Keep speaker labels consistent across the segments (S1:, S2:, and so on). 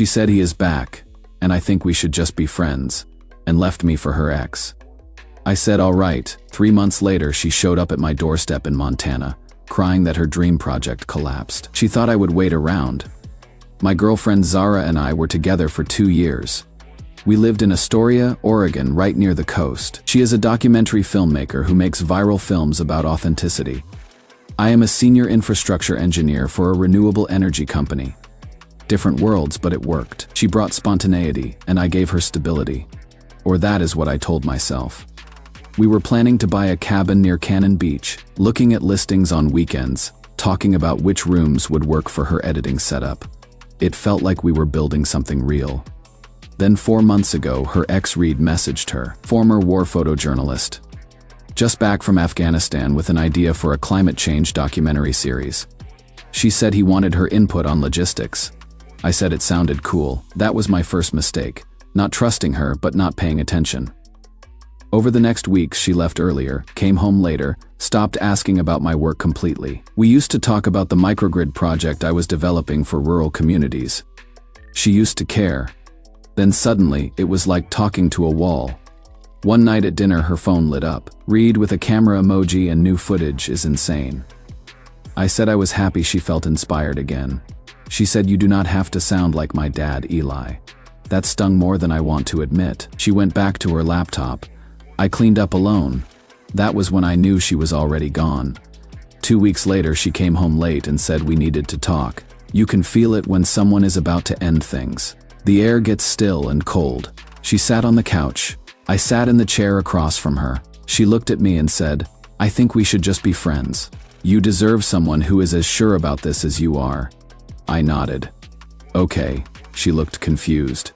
S1: She said he is back, and I think we should just be friends, and left me for her ex. I said all right. 3 months later, she showed up at my doorstep in Montana, crying that her dream project collapsed. She thought I would wait around. My girlfriend Zara and I were together for 2 years. We lived in Astoria, Oregon, right near the coast. She is a documentary filmmaker who makes viral films about authenticity. I am a senior infrastructure engineer for a renewable energy company. Different worlds, but it worked. She brought spontaneity, and I gave her stability. Or that is what I told myself. We were planning to buy a cabin near Cannon Beach, looking at listings on weekends, talking about which rooms would work for her editing setup. It felt like we were building something real. Then 4 months ago, her ex Reed messaged her, former war photojournalist, just back from Afghanistan with an idea for a climate change documentary series. She said he wanted her input on logistics. I said it sounded cool. That was my first mistake, not trusting her but not paying attention. Over the next weeks, she left earlier, came home later, stopped asking about my work completely. We used to talk about the microgrid project I was developing for rural communities. She used to care. Then suddenly, it was like talking to a wall. One night at dinner, her phone lit up. Reed with a camera emoji and new footage is insane. I said I was happy she felt inspired again. She said, "You do not have to sound like my dad, Eli." That stung more than I want to admit. She went back to her laptop. I cleaned up alone. That was when I knew she was already gone. 2 weeks later, she came home late and said we needed to talk. You can feel it when someone is about to end things. The air gets still and cold. She sat on the couch. I sat in the chair across from her. She looked at me and said, "I think we should just be friends. You deserve someone who is as sure about this as you are." I nodded. "Okay." She looked confused.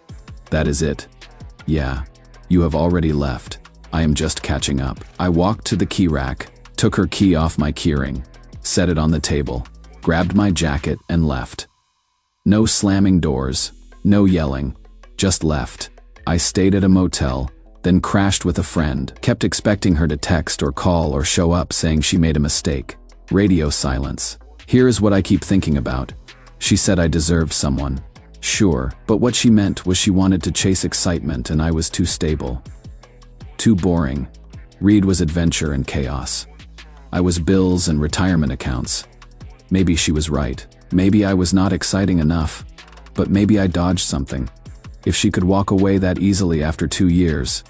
S1: "That is it?" "Yeah. You have already left. I am just catching up." I walked to the key rack, took her key off my keyring, set it on the table, grabbed my jacket and left. No slamming doors, no yelling, just left. I stayed at a motel, then crashed with a friend, kept expecting her to text or call or show up saying she made a mistake. Radio silence. Here is what I keep thinking about. She said I deserved someone. Sure, but what she meant was she wanted to chase excitement and I was too stable. Too boring. Reed was adventure and chaos. I was bills and retirement accounts. Maybe she was right. Maybe I was not exciting enough. But maybe I dodged something. If she could walk away that easily after 2 years,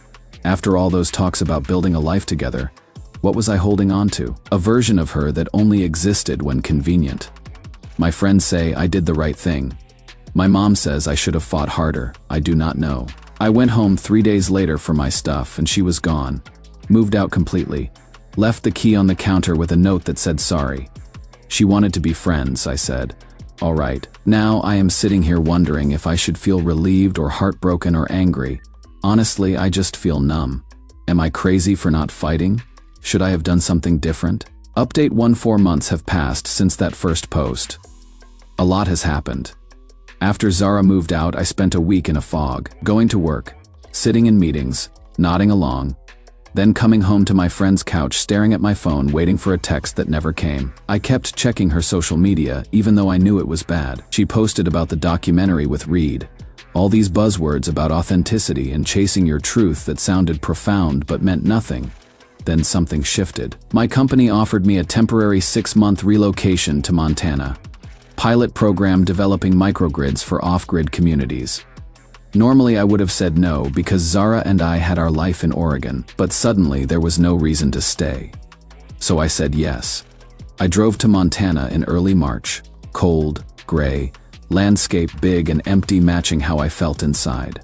S1: after all those talks about building a life together, what was I holding on to? A version of her that only existed when convenient. My friends say I did the right thing. My mom says I should have fought harder. I do not know. I went home 3 days later for my stuff and she was gone. Moved out completely. Left the key on the counter with a note that said sorry. She wanted to be friends, I said. All right. Now I am sitting here wondering if I should feel relieved or heartbroken or angry. Honestly, I just feel numb. Am I crazy for not fighting? Should I have done something different? Update 4 months have passed since that first post. A lot has happened. After Zara moved out, I spent a week in a fog, going to work, sitting in meetings, nodding along, then coming home to my friend's couch staring at my phone waiting for a text that never came. I kept checking her social media even though I knew it was bad. She posted about the documentary with Reed. All these buzzwords about authenticity and chasing your truth that sounded profound but meant nothing. Then something shifted. My company offered me a temporary 6-month relocation to Montana. Pilot program developing microgrids for off-grid communities. Normally I would have said no because Zara and I had our life in Oregon, but suddenly there was no reason to stay. So I said yes. I drove to Montana in early March. Cold, gray, landscape big and empty matching how I felt inside.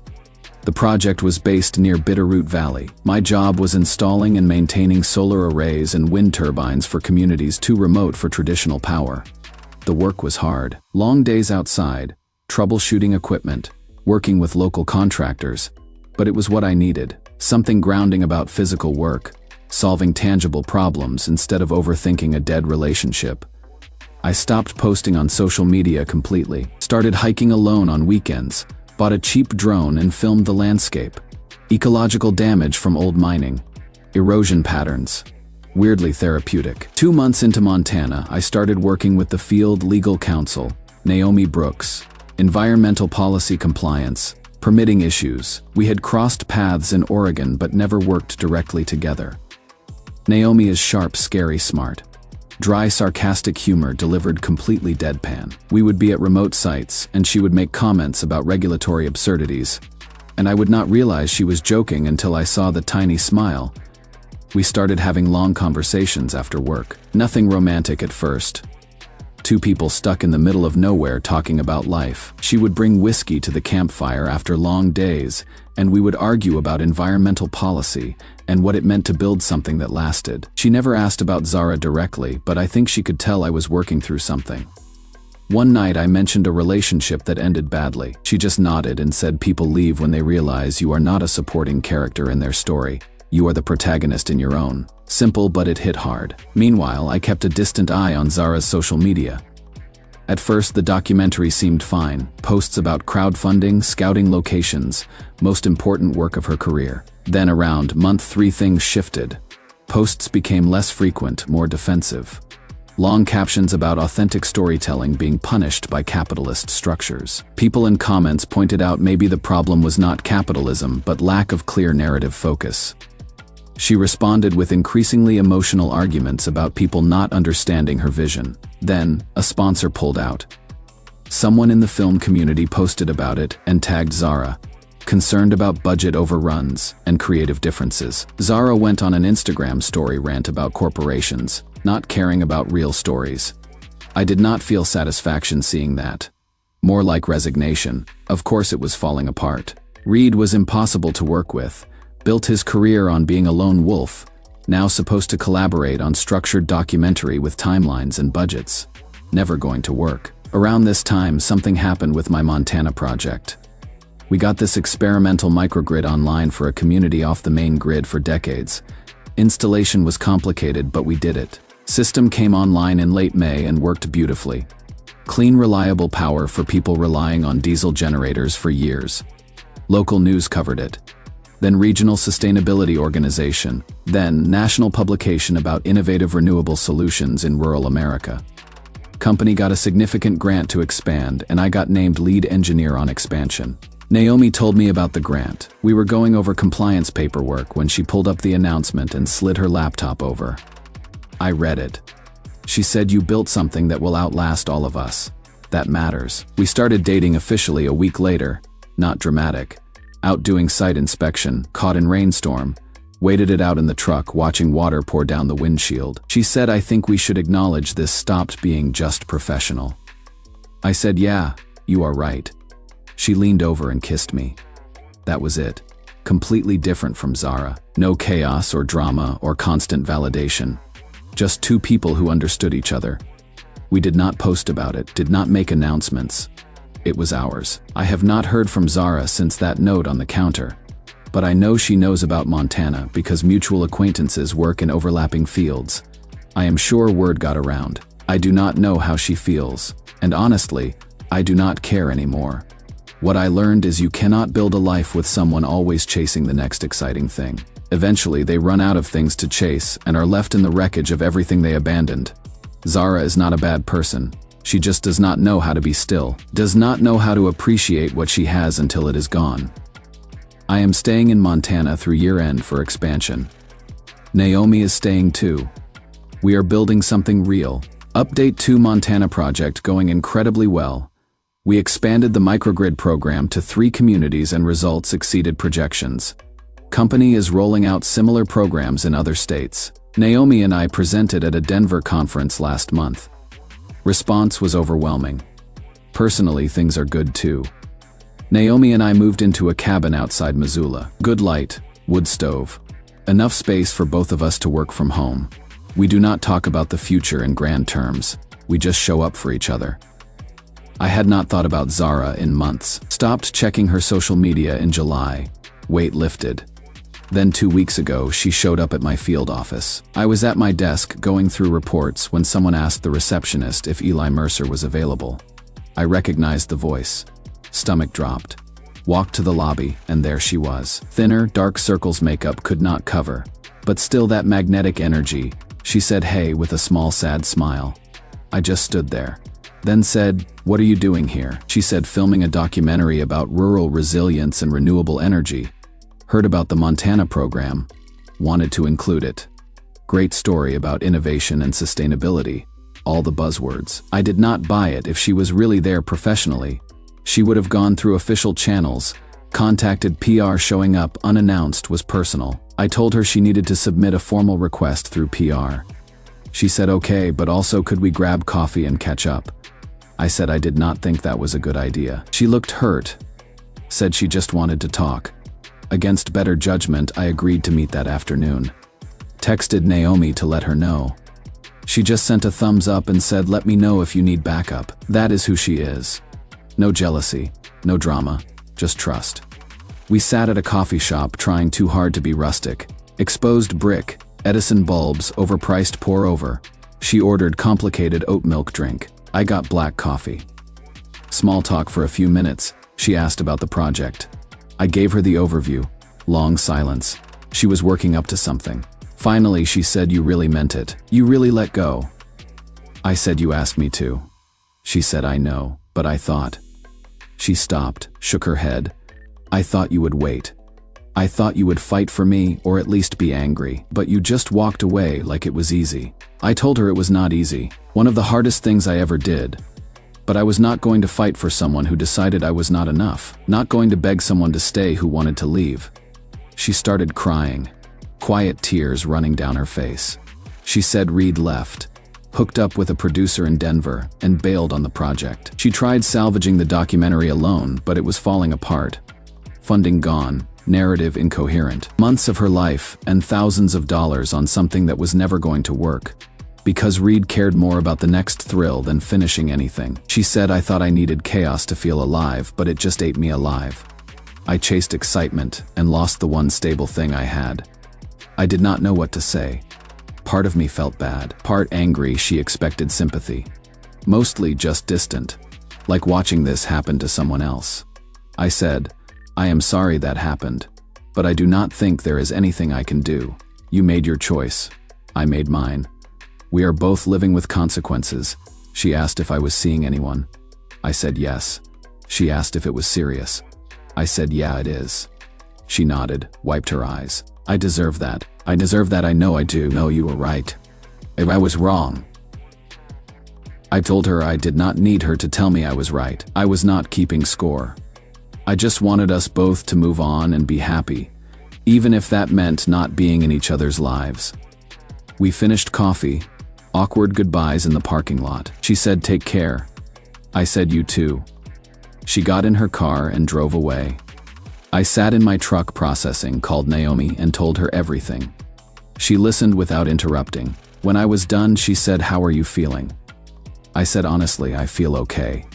S1: The project was based near Bitterroot Valley. My job was installing and maintaining solar arrays and wind turbines for communities too remote for traditional power. The work was hard. Long days outside, troubleshooting equipment, working with local contractors. But it was what I needed. Something grounding about physical work, solving tangible problems instead of overthinking a dead relationship. I stopped posting on social media completely, started hiking alone on weekends, bought a cheap drone and filmed the landscape. Ecological damage from old mining, erosion patterns. Weirdly therapeutic. 2 months into Montana, I started working with the field legal counsel, Naomi Brooks, Environmental policy compliance, permitting issues. We had crossed paths in Oregon but never worked directly together. Naomi is sharp, scary, smart. Dry, sarcastic humor delivered completely deadpan. We would be at remote sites, and she would make comments about regulatory absurdities, and I would not realize she was joking until I saw the tiny smile. We started having long conversations after work. Nothing romantic at first. Two people stuck in the middle of nowhere talking about life. She would bring whiskey to the campfire after long days, and we would argue about environmental policy and what it meant to build something that lasted. She never asked about Zara directly, but I think she could tell I was working through something. One night I mentioned a relationship that ended badly. She just nodded and said people leave when they realize you are not a supporting character in their story. You are the protagonist in your own. Simple, but it hit hard. Meanwhile, I kept a distant eye on Zara's social media. At first, the documentary seemed fine. Posts about crowdfunding, scouting locations, most important work of her career. Then around month 3 things shifted. Posts became less frequent, more defensive. Long captions about authentic storytelling being punished by capitalist structures. People in comments pointed out maybe the problem was not capitalism, but lack of clear narrative focus. She responded with increasingly emotional arguments about people not understanding her vision. Then, a sponsor pulled out. Someone in the film community posted about it and tagged Zara, concerned about budget overruns and creative differences. Zara went on an Instagram story rant about corporations, not caring about real stories. I did not feel satisfaction seeing that. More like resignation. Of course it was falling apart. Reed was impossible to work with. Built his career on being a lone wolf, now supposed to collaborate on structured documentary with timelines and budgets. Never going to work. Around this time, something happened with my Montana project. We got this experimental microgrid online for a community off the main grid for decades. Installation was complicated, but we did it. System came online in late May and worked beautifully. Clean, reliable power for people relying on diesel generators for years. Local news covered it. Then regional sustainability organization, then national publication about innovative renewable solutions in rural America. Company got a significant grant to expand, and I got named lead engineer on expansion. Naomi told me about the grant. We were going over compliance paperwork when she pulled up the announcement and slid her laptop over. I read it. She said, "You built something that will outlast all of us. That matters." We started dating officially a week later. Not dramatic. Out doing site inspection, caught in rainstorm, waited it out in the truck, watching water pour down the windshield. She said, "I think we should acknowledge this stopped being just professional." I said, "Yeah, you are right." She leaned over and kissed me. That was it. Completely different from Zara. No chaos or drama or constant validation. Just two people who understood each other. We did not post about it, did not make announcements. It was ours. I have not heard from Zara since that note on the counter, but I know she knows about Montana because mutual acquaintances work in overlapping fields. I am sure word got around. I do not know how she feels, and honestly, I do not care anymore. What I learned is you cannot build a life with someone always chasing the next exciting thing. Eventually, they run out of things to chase and are left in the wreckage of everything they abandoned. Zara is not a bad person. She just does not know how to be still, does not know how to appreciate what she has until it is gone. I am staying in Montana through year-end for expansion. Naomi is staying too. We are building something real. Update 2 Montana project going incredibly well. We expanded the microgrid program to 3 communities and results exceeded projections. Company is rolling out similar programs in other states. Naomi and I presented at a Denver conference last month. Response was overwhelming. Personally, things are good too. Naomi and I moved into a cabin outside Missoula. Good light, wood stove. Enough space for both of us to work from home. We do not talk about the future in grand terms. We just show up for each other. I had not thought about Zara in months. Stopped checking her social media in July. Weight lifted. Then 2 weeks ago, she showed up at my field office. I was at my desk going through reports when someone asked the receptionist if Eli Mercer was available. I recognized the voice. Stomach dropped. Walked to the lobby, and there she was. Thinner, dark circles makeup could not cover, but still that magnetic energy. She said hey with a small sad smile. I just stood there. then said, "What are you doing here?" She said, "Filming a documentary about rural resilience and renewable energy. Heard about the Montana program. Wanted to include it. Great story about innovation and sustainability. All the buzzwords." I did not buy it. If she was really there professionally, she would have gone through official channels, contacted PR. Showing up unannounced was personal. I told her she needed to submit a formal request through PR. She said okay, but also could we grab coffee and catch up? I said I did not think that was a good idea. She looked hurt, said she just wanted to talk. Against better judgment, I agreed to meet that afternoon. Texted Naomi to let her know. She just sent a thumbs up and said, "Let me know if you need backup." That is who she is. No jealousy, no drama, just trust. We sat at a coffee shop trying too hard to be rustic. Exposed brick, Edison bulbs, overpriced pour over. She ordered complicated oat milk drink. I got black coffee. Small talk for a few minutes. She asked about the project. I gave her the overview. Long silence. She was working up to something. Finally, she said, "You really meant it. You really let go." I said, "You asked me to." She said, "I know, but I thought." She stopped, shook her head. "I thought you would wait. I thought you would fight for me, or at least be angry, but you just walked away like it was easy." I told her it was not easy. One of the hardest things I ever did. But I was not going to fight for someone who decided I was not enough, not going to beg someone to stay who wanted to leave. She started crying, quiet tears running down her face. She said Reed left, hooked up with a producer in Denver, and bailed on the project. She tried salvaging the documentary alone, but it was falling apart. Funding gone, narrative incoherent. Months of her life and thousands of dollars on something that was never going to work. Because Reed cared more about the next thrill than finishing anything. She said, "I thought I needed chaos to feel alive, but it just ate me alive. I chased excitement and lost the one stable thing I had." I did not know what to say. Part of me felt bad, part angry. She expected sympathy. Mostly just distant, like watching this happen to someone else. I said, "I am sorry that happened, but I do not think there is anything I can do. You made your choice. I made mine. We are both living with consequences." She asked if I was seeing anyone. I said yes. She asked if it was serious. I said, "Yeah, it is." She nodded, wiped her eyes. "I deserve that. I deserve that. I know I do." "No, you were right. I was wrong." I told her I did not need her to tell me I was right. I was not keeping score. I just wanted us both to move on and be happy, even if that meant not being in each other's lives. We finished coffee. Awkward goodbyes in the parking lot. She said, "Take care." I said, "You too." She got in her car and drove away. I sat in my truck processing, called Naomi and told her everything. She listened without interrupting. When I was done, she said, "How are you feeling?" I said, "Honestly, I feel okay.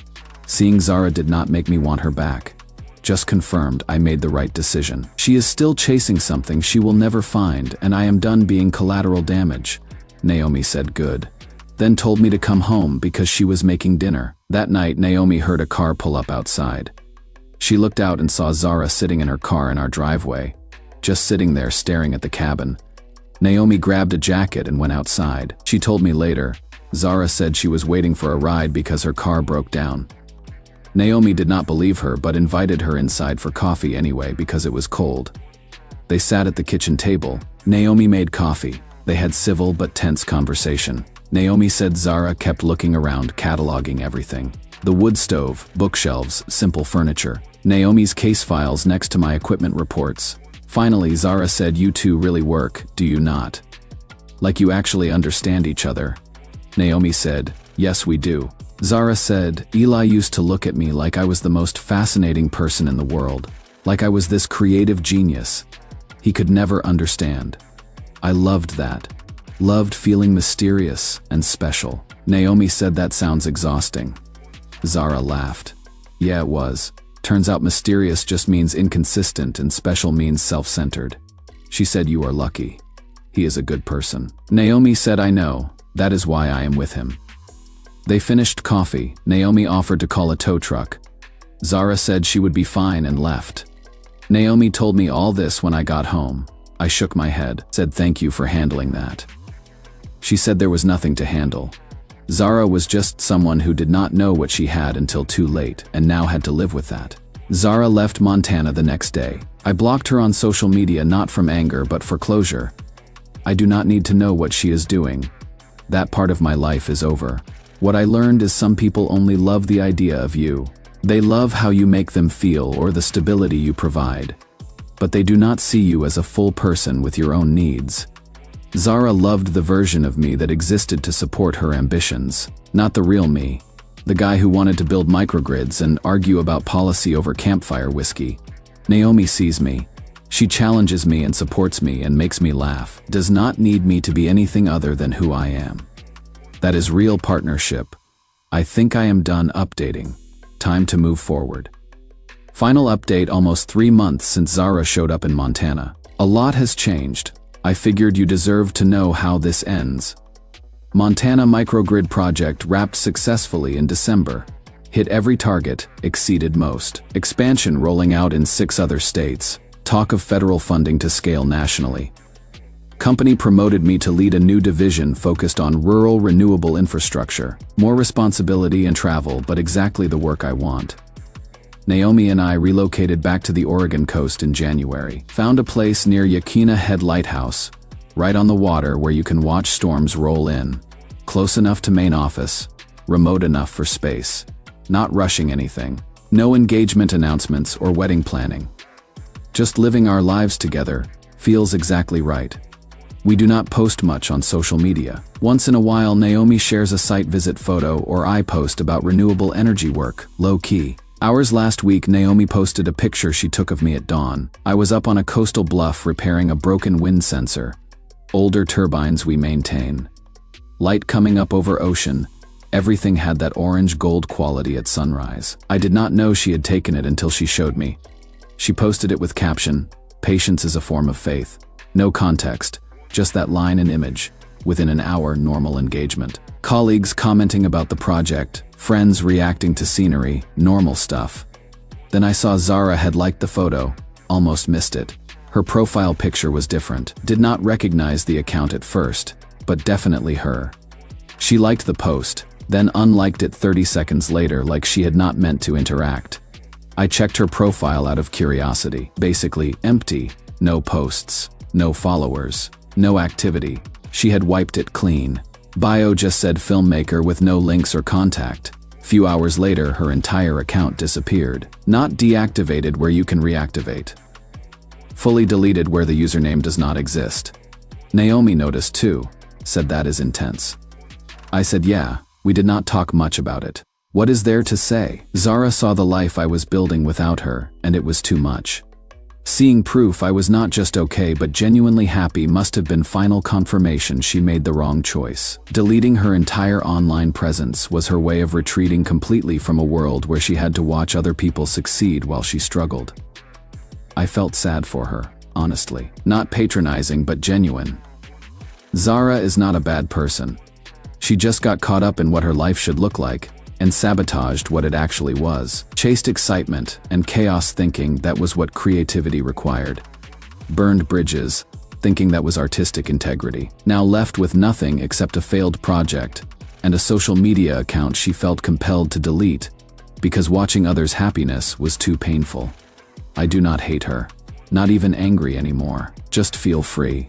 S1: Seeing Zara did not make me want her back. Just confirmed I made the right decision. She is still chasing something she will never find, and I am done being collateral damage." Naomi said, "Good." Then told me to come home because she was making dinner. That night, Naomi heard a car pull up outside. She looked out and saw Zara sitting in her car in our driveway, just sitting there staring at the cabin. Naomi grabbed a jacket and went outside. She told me later, Zara said she was waiting for a ride because her car broke down. Naomi did not believe her but invited her inside for coffee anyway because it was cold. They sat at the kitchen table. Naomi made coffee. They had civil but tense conversation. Naomi said Zara kept looking around, cataloging everything. The wood stove, bookshelves, simple furniture. Naomi's case files next to my equipment reports. Finally, Zara said, "You two really work, do you not? Like you actually understand each other?" Naomi said, "Yes, we do." Zara said, "Eli used to look at me like I was the most fascinating person in the world, like I was this creative genius. He could never understand. I loved that. Loved feeling mysterious and special." Naomi said, "That sounds exhausting." Zara laughed. "Yeah, it was. Turns out mysterious just means inconsistent and special means self-centered." She said, "You are lucky. He is a good person." Naomi said, "I know. That is why I am with him." They finished coffee. Naomi offered to call a tow truck. Zara said she would be fine and left. Naomi told me all this when I got home. I shook my head, said thank you for handling that. She said there was nothing to handle. Zara was just someone who did not know what she had until too late and now had to live with that. Zara left Montana the next day. I blocked her on social media not from anger but for closure. I do not need to know what she is doing. That part of my life is over. What I learned is some people only love the idea of you. They love how you make them feel or the stability you provide. But they do not see you as a full person with your own needs. Zara loved the version of me that existed to support her ambitions, not the real me. The guy who wanted to build microgrids and argue about policy over campfire whiskey. Naomi sees me. She challenges me and supports me and makes me laugh. Does not need me to be anything other than who I am. That is real partnership. I think I am done updating. Time to move forward. Final update: almost 3 months since Zara showed up in Montana. A lot has changed. I figured you deserved to know how this ends. Montana microgrid project wrapped successfully in December. Hit every target, exceeded most. Expansion rolling out in 6 other states. Talk of federal funding to scale nationally. Company promoted me to lead a new division focused on rural renewable infrastructure. More responsibility and travel, but exactly the work I want. Naomi and I relocated back to the Oregon coast in January. Found a place near Yaquina Head Lighthouse, right on the water where you can watch storms roll in. Close enough to main office, remote enough for space. Not rushing anything. No engagement announcements or wedding planning. Just living our lives together feels exactly right. We do not post much on social media. Once in a while, Naomi shares a site visit photo or I post about renewable energy work, low-key. Hours last week, Naomi posted a picture she took of me at dawn. I was up on a coastal bluff repairing a broken wind sensor. Older turbines we maintain. Light coming up over ocean. Everything had that orange gold quality at sunrise. I did not know she had taken it until she showed me. She posted it with caption, "Patience is a form of faith." No context, just that line and image. Within an hour, normal engagement. Colleagues commenting about the project, friends reacting to scenery, normal stuff. Then I saw Zara had liked the photo, almost missed it. Her profile picture was different. Did not recognize the account at first, but definitely her. She liked the post, then unliked it 30 seconds later like she had not meant to interact. I checked her profile out of curiosity. Basically, empty. No posts, no followers, no activity. She had wiped it clean. Bio just said filmmaker with no links or contact. Few hours later, her entire account disappeared. Not deactivated where you can reactivate. Fully deleted where the username does not exist. Naomi noticed too, said that is intense. I said yeah, we did not talk much about it. What is there to say? Zara saw the life I was building without her, and it was too much. Seeing proof I was not just okay but genuinely happy must have been final confirmation she made the wrong choice. Deleting her entire online presence was her way of retreating completely from a world where she had to watch other people succeed while she struggled. I felt sad for her, honestly. Not patronizing but genuine. Zara is not a bad person. She just got caught up in what her life should look like, and sabotaged what it actually was. Chased excitement and chaos thinking that was what creativity required. Burned bridges, thinking that was artistic integrity. Now left with nothing except a failed project and a social media account she felt compelled to delete because watching others' happiness was too painful. I do not hate her. Not even angry anymore. Just feel free.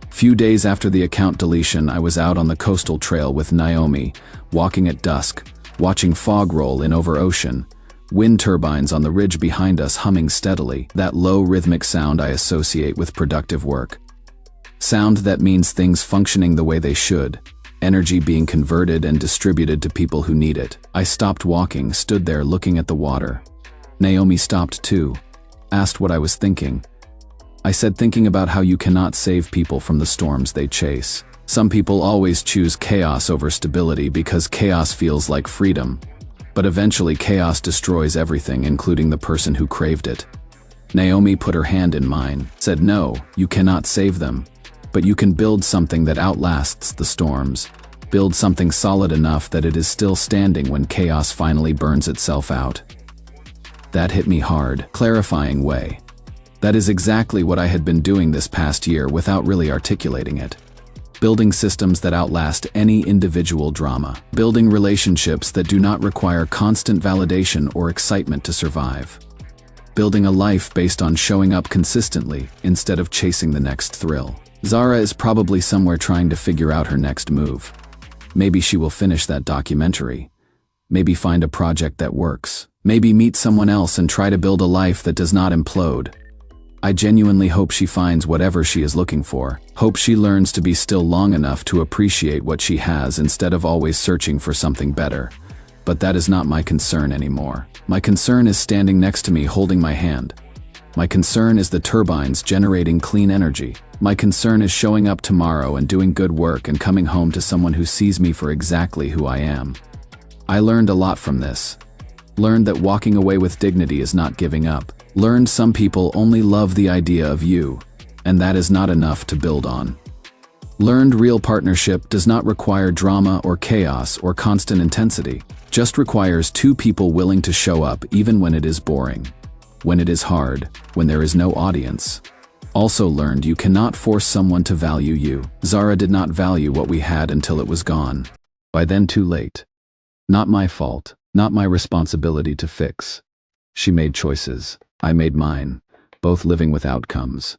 S1: Few days after the account deletion, I was out on the coastal trail with Naomi, walking at dusk, watching fog roll in over ocean, wind turbines on the ridge behind us humming steadily, that low rhythmic sound I associate with productive work. Sound that means things functioning the way they should, energy being converted and distributed to people who need it. I stopped walking, stood there looking at the water. Naomi stopped too, asked what I was thinking. I said thinking about how you cannot save people from the storms they chase. Some people always choose chaos over stability because chaos feels like freedom. But eventually chaos destroys everything, including the person who craved it. Naomi put her hand in mine, said no, you cannot save them. But you can build something that outlasts the storms. Build something solid enough that it is still standing when chaos finally burns itself out. That hit me hard, clarifying way. That is exactly what I had been doing this past year without really articulating it. Building systems that outlast any individual drama. Building relationships that do not require constant validation or excitement to survive. Building a life based on showing up consistently instead of chasing the next thrill. Zara is probably somewhere trying to figure out her next move. Maybe she will finish that documentary. Maybe find a project that works. Maybe meet someone else and try to build a life that does not implode. I genuinely hope she finds whatever she is looking for. Hope she learns to be still long enough to appreciate what she has instead of always searching for something better. But that is not my concern anymore. My concern is standing next to me holding my hand. My concern is the turbines generating clean energy. My concern is showing up tomorrow and doing good work and coming home to someone who sees me for exactly who I am. I learned a lot from this. Learned that walking away with dignity is not giving up. Learned some people only love the idea of you, and that is not enough to build on. Learned real partnership does not require drama or chaos or constant intensity. Just requires two people willing to show up even when it is boring, when it is hard, when there is no audience. Also learned you cannot force someone to value you. Zara did not value what we had until it was gone. By then too late. Not my fault, not my responsibility to fix. She made choices. I made mine, both living with outcomes.